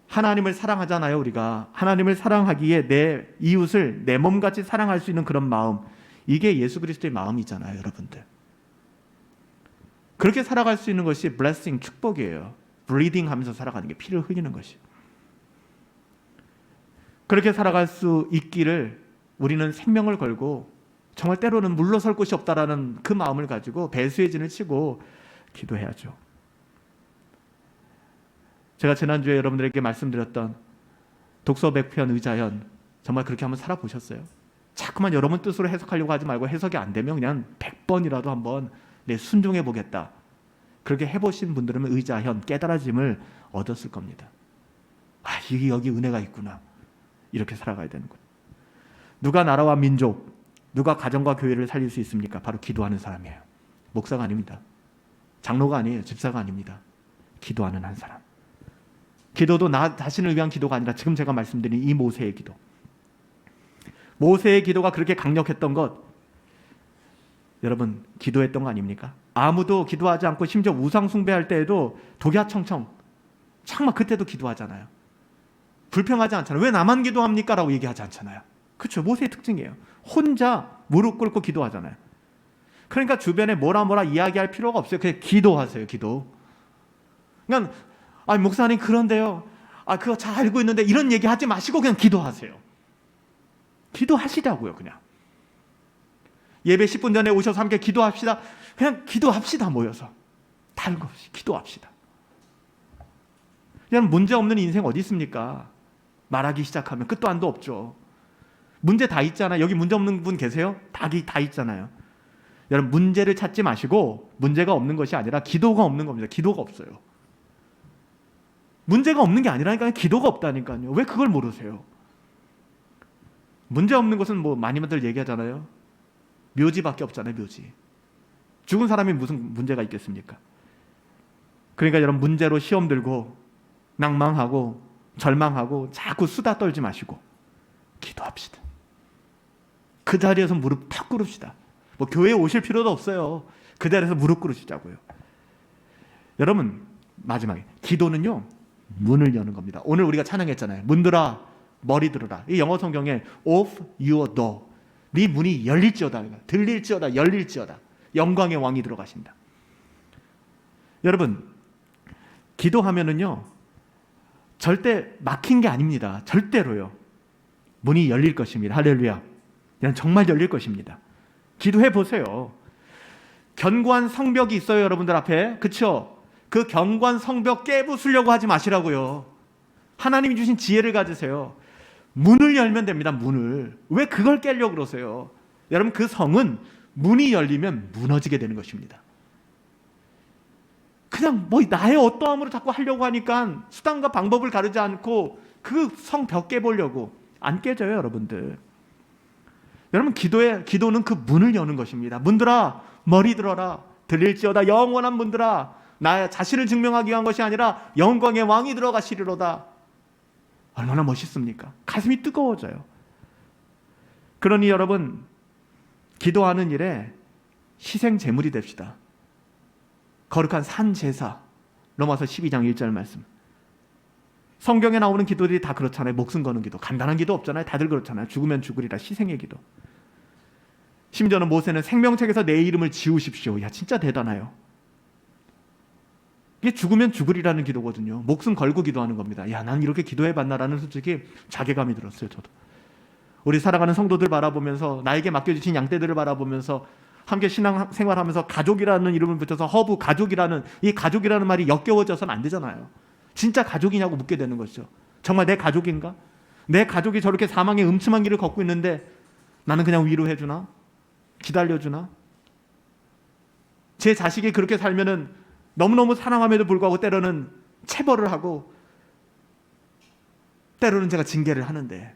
하나님을 사랑하잖아요. 우리가 하나님을 사랑하기에 내 이웃을 내 몸같이 사랑할 수 있는 그런 마음, 이게 예수 그리스도의 마음이잖아요. 여러분들 그렇게 살아갈 수 있는 것이 블레싱, 축복이에요. 브리딩 하면서 살아가는 게 피를 흘리는 것이. 그렇게 살아갈 수 있기를 우리는 생명을 걸고 정말 때로는 물러설 곳이 없다라는 그 마음을 가지고 배수의 진을 치고 기도해야죠. 제가 지난주에 여러분들에게 말씀드렸던 독서 100편 의자현, 정말 그렇게 한번 살아보셨어요? 자꾸만 여러분 뜻으로 해석하려고 하지 말고 해석이 안 되면 그냥 100번이라도 한번 순종해 보겠다. 그렇게 해보신 분들은 의자현, 깨달아짐을 얻었을 겁니다. 이게 여기 은혜가 있구나. 이렇게 살아가야 되는 거예요. 누가 나라와 민족, 누가 가정과 교회를 살릴 수 있습니까? 바로 기도하는 사람이에요. 목사가 아닙니다. 장로가 아니에요. 집사가 아닙니다. 기도하는 한 사람. 기도도 나 자신을 위한 기도가 아니라 지금 제가 말씀드린 이 모세의 기도. 모세의 기도가 그렇게 강력했던 것, 여러분 기도했던 거 아닙니까? 아무도 기도하지 않고 심지어 우상 숭배할 때에도 독야청청 정말 그때도 기도하잖아요. 불평하지 않잖아요. 왜 나만 기도합니까? 라고 얘기하지 않잖아요. 그렇죠. 모세의 특징이에요. 혼자 무릎 ቁ꿇고 기도하잖아요. 그러니까 주변에 뭐라 이야기할 필요가 없어요. 그냥 기도하세요. 기도. 그냥 목사님 그런데요. 그거 잘 알고 있는데 이런 얘기 하지 마시고 그냥 기도하세요. 기도하시자고요. 그냥. 예배 10분 전에 오셔서 함께 기도합시다. 그냥 기도합시다. 모여서. 다른 거 없이 기도합시다. 그냥 문제 없는 인생 어디 있습니까? 말하기 시작하면 끝도 안도 없죠. 문제 다 있잖아요. 여기 문제 없는 분 계세요? 다 있잖아요. 여러분 문제를 찾지 마시고 문제가 없는 것이 아니라 기도가 없는 겁니다. 기도가 없어요. 문제가 없는 게 아니라니까요. 기도가 없다니까요. 왜 그걸 모르세요? 문제 없는 것은 많이들 얘기하잖아요. 묘지밖에 없잖아요. 묘지. 죽은 사람이 무슨 문제가 있겠습니까? 그러니까 여러분 문제로 시험 들고 낭망하고 절망하고 자꾸 수다 떨지 마시고 기도합시다. 그 자리에서 무릎 탁 꿇읍시다. 교회에 오실 필요도 없어요. 그 자리에서 무릎 꿇으시자고요. 여러분 마지막에 기도는요 문을 여는 겁니다. 오늘 우리가 찬양했잖아요. 문들아 머리 들어라. 이 영어 성경에 of your door, 네 문이 열릴지어다, 들릴지어다, 열릴지어다. 영광의 왕이 들어가신다. 여러분 기도하면은요 절대 막힌 게 아닙니다. 절대로요. 문이 열릴 것입니다. 할렐루야. 그냥 정말 열릴 것입니다. 기도해 보세요. 견고한 성벽이 있어요. 여러분들 앞에. 그렇죠? 그 견고한 성벽 깨부수려고 하지 마시라고요. 하나님이 주신 지혜를 가지세요. 문을 열면 됩니다. 문을. 왜 그걸 깨려고 그러세요? 여러분 그 성은 문이 열리면 무너지게 되는 것입니다. 그냥 뭐 나의 어떠함으로 자꾸 하려고 하니까 수단과 방법을 가르지 않고 그 성 벽 깨보려고 안 깨져요, 여러분들. 여러분, 기도는 그 문을 여는 것입니다. 문들아, 머리 들어라. 들릴지어다 영원한 문들아. 나 자신을 증명하기 위한 것이 아니라 영광의 왕이 들어가시리로다. 얼마나 멋있습니까? 가슴이 뜨거워져요. 그러니 여러분, 기도하는 일에 희생 제물이 됩시다. 거룩한 산 제사. 로마서 12장 1절 말씀. 성경에 나오는 기도들이 다 그렇잖아요. 목숨 거는 기도. 간단한 기도 없잖아요. 다들 그렇잖아요. 죽으면 죽으리라. 희생의 기도. 심지어는 모세는 생명책에서 내 이름을 지우십시오. 야, 진짜 대단해요. 이게 죽으면 죽으리라는 기도거든요. 목숨 걸고 기도하는 겁니다. 야, 난 이렇게 기도해봤나라는 솔직히 자괴감이 들었어요. 저도. 우리 살아가는 성도들 바라보면서, 나에게 맡겨주신 양떼들을 바라보면서, 함께 신앙생활하면서 가족이라는 이름을 붙여서 허브 가족이라는, 이 가족이라는 말이 역겨워져서는 안 되잖아요. 진짜 가족이냐고 묻게 되는 거죠. 정말 내 가족인가? 내 가족이 저렇게 사망의 음침한 길을 걷고 있는데 나는 그냥 위로해주나? 기다려주나? 제 자식이 그렇게 살면은 너무너무 사랑함에도 불구하고 때로는 체벌을 하고 때로는 제가 징계를 하는데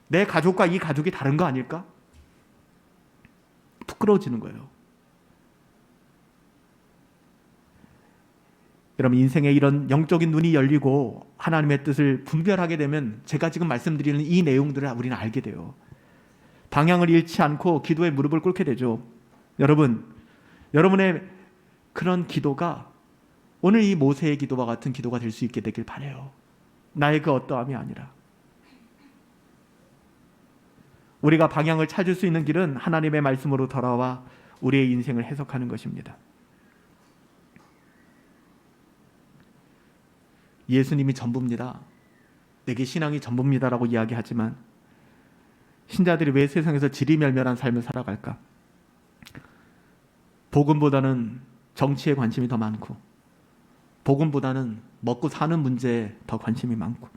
내 가족과 이 가족이 다른 거 아닐까? 부끄러워지는 거예요. 여러분, 인생에 이런 영적인 눈이 열리고 하나님의 뜻을 분별하게 되면 제가 지금 말씀드리는 이 내용들을 우리는 알게 돼요. 방향을 잃지 않고 기도에 무릎을 꿇게 되죠. 여러분, 여러분의 그런 기도가 오늘 이 모세의 기도와 같은 기도가 될 수 있게 되길 바라요. 나의 그 어떠함이 아니라. 우리가 방향을 찾을 수 있는 길은 하나님의 말씀으로 돌아와 우리의 인생을 해석하는 것입니다. 예수님이 전부입니다. 내게 신앙이 전부입니다라고 이야기하지만 신자들이 왜 세상에서 지리멸멸한 삶을 살아갈까? 복음보다는 정치에 관심이 더 많고, 복음보다는 먹고 사는 문제에 더 관심이 많고,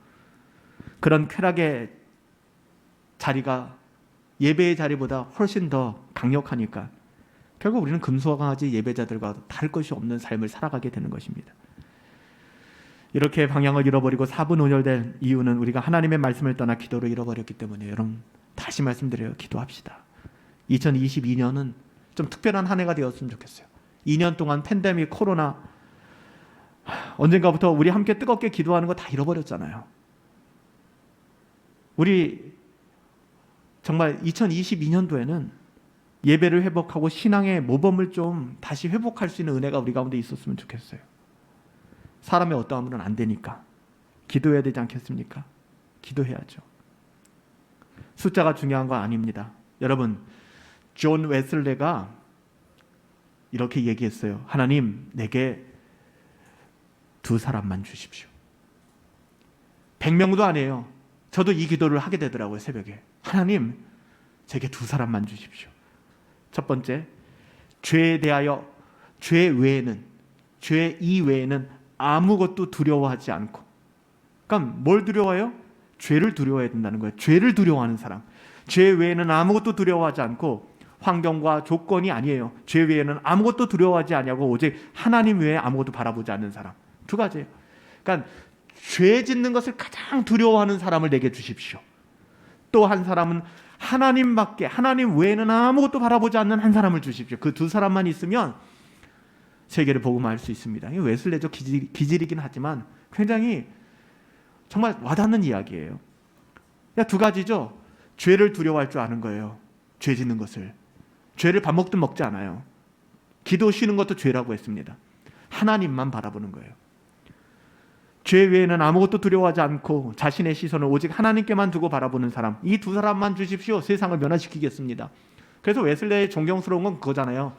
그런 쾌락의 자리가 예배의 자리보다 훨씬 더 강력하니까 결국 우리는 금수와 강아지 예배자들과 다를 것이 없는 삶을 살아가게 되는 것입니다. 이렇게 방향을 잃어버리고 사분오열된 이유는 우리가 하나님의 말씀을 떠나 기도를 잃어버렸기 때문이에요. 여러분, 다시 말씀드려요. 기도합시다. 2022년은 좀 특별한 한 해가 되었으면 좋겠어요. 2년 동안 팬데믹, 코로나, 언젠가부터 우리 함께 뜨겁게 기도하는 거 다 잃어버렸잖아요. 우리 정말 2022년도에는 예배를 회복하고 신앙의 모범을 좀 다시 회복할 수 있는 은혜가 우리 가운데 있었으면 좋겠어요. 사람의 어떠함으로는 안 되니까 기도해야 되지 않겠습니까? 기도해야죠. 숫자가 중요한 거 아닙니다. 여러분, 존 웨슬레가 이렇게 얘기했어요. 하나님, 내게 2사람만 주십시오. 100명도 아니에요. 저도 이 기도를 하게 되더라고요. 새벽에. 하나님, 제게 2사람만 주십시오. 첫 번째, 죄에 대하여 죄 이외에는 아무것도 두려워하지 않고. 그러니까 뭘 두려워해요? 죄를 두려워해야 된다는 거예요. 죄를 두려워하는 사람. 죄 외에는 아무것도 두려워하지 않고, 환경과 조건이 아니에요. 죄 외에는 아무것도 두려워하지 않냐고, 오직 하나님 외에 아무것도 바라보지 않는 사람. 2가지예요. 그러니까 죄 짓는 것을 가장 두려워하는 사람을 내게 주십시오. 또 한 사람은 하나님 외에는 아무것도 바라보지 않는 한 사람을 주십시오. 그 2사람만 있으면 세계를 복음화할 수 있습니다. 웨슬레적 기질이긴 하지만 굉장히 정말 와닿는 이야기예요. 2가지죠. 죄를 두려워할 줄 아는 거예요. 죄 짓는 것을. 죄를 밥 먹든 먹지 않아요. 기도 쉬는 것도 죄라고 했습니다. 하나님만 바라보는 거예요. 죄 외에는 아무것도 두려워하지 않고 자신의 시선을 오직 하나님께만 두고 바라보는 사람. 이 2사람만 주십시오. 세상을 변화시키겠습니다. 그래서 웨슬레의 존경스러운 건 그거잖아요.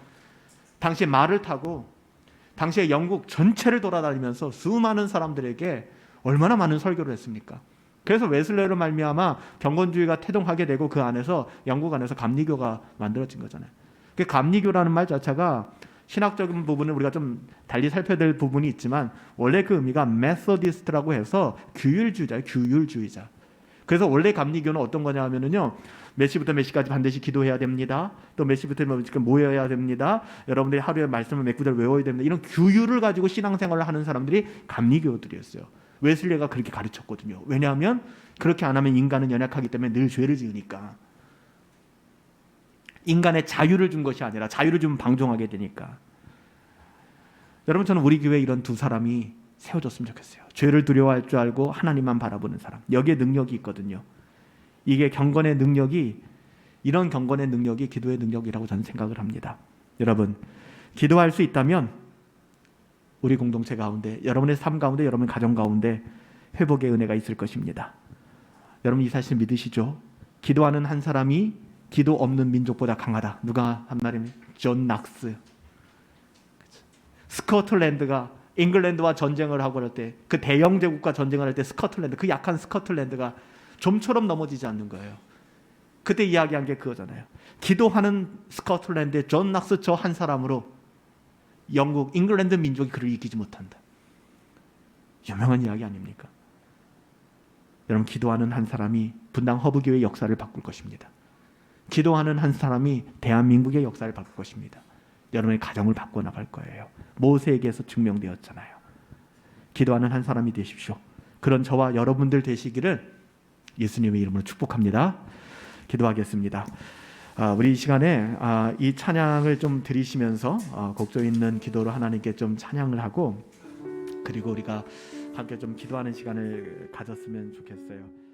당시에 말을 타고 당시에 영국 전체를 돌아다니면서 수많은 사람들에게 얼마나 많은 설교를 했습니까? 그래서 웨슬레로 말미암아 경건주의가 태동하게 되고 그 안에서 영국 안에서 감리교가 만들어진 거잖아요. 그 감리교라는 말 자체가 신학적인 부분은 우리가 좀 달리 살펴야 될 부분이 있지만 원래 그 의미가 메소디스트라고 해서 규율주의자. 그래서 원래 감리교는 어떤 거냐 하면은요, 몇 시부터 몇 시까지 반드시 기도해야 됩니다. 또 몇 시부터 몇 시까지 모여야 됩니다. 여러분들이 하루에 말씀을 몇 구절 외워야 됩니다. 이런 규율을 가지고 신앙생활을 하는 사람들이 감리교들이었어요. 웨슬리가 그렇게 가르쳤거든요. 왜냐하면 그렇게 안 하면 인간은 연약하기 때문에 늘 죄를 지으니까. 인간의 자유를 준 것이 아니라 자유를 주면 방종하게 되니까. 여러분, 저는 우리 교회에 이런 두 사람이 세워졌으면 좋겠어요. 죄를 두려워할 줄 알고 하나님만 바라보는 사람. 여기에 능력이 있거든요. 이게 경건의 능력이, 이런 경건의 능력이 기도의 능력이라고 저는 생각을 합니다. 여러분, 기도할 수 있다면 우리 공동체 가운데, 여러분의 삶 가운데, 여러분의 가정 가운데 회복의 은혜가 있을 것입니다. 여러분, 이 사실 믿으시죠? 기도하는 한 사람이 기도 없는 민족보다 강하다. 누가 한 말입니까? 존 낙스. 스코틀랜드가 잉글랜드와 전쟁을 하고 할 때, 그 대영 제국과 전쟁을 할 때 스코틀랜드, 그 약한 스코틀랜드가 좀처럼 넘어지지 않는 거예요. 그때 이야기한 게 그거잖아요. 기도하는 스코틀랜드의 존 낙스 저 한 사람으로 영국, 잉글랜드 민족이 그를 이기지 못한다. 유명한 이야기 아닙니까? 여러분, 기도하는 한 사람이 분당 허브교회의 역사를 바꿀 것입니다. 기도하는 한 사람이 대한민국의 역사를 바꿀 것입니다. 여러분의 가정을 바꿔나갈 거예요. 모세에게서 증명되었잖아요. 기도하는 한 사람이 되십시오. 그런 저와 여러분들 되시기를 예수님의 이름으로 축복합니다. 기도하겠습니다. 우리 이 시간에 이 찬양을 좀 드리시면서 곡조 있는 기도로 하나님께 좀 찬양을 하고, 그리고 우리가 함께 좀 기도하는 시간을 가졌으면 좋겠어요.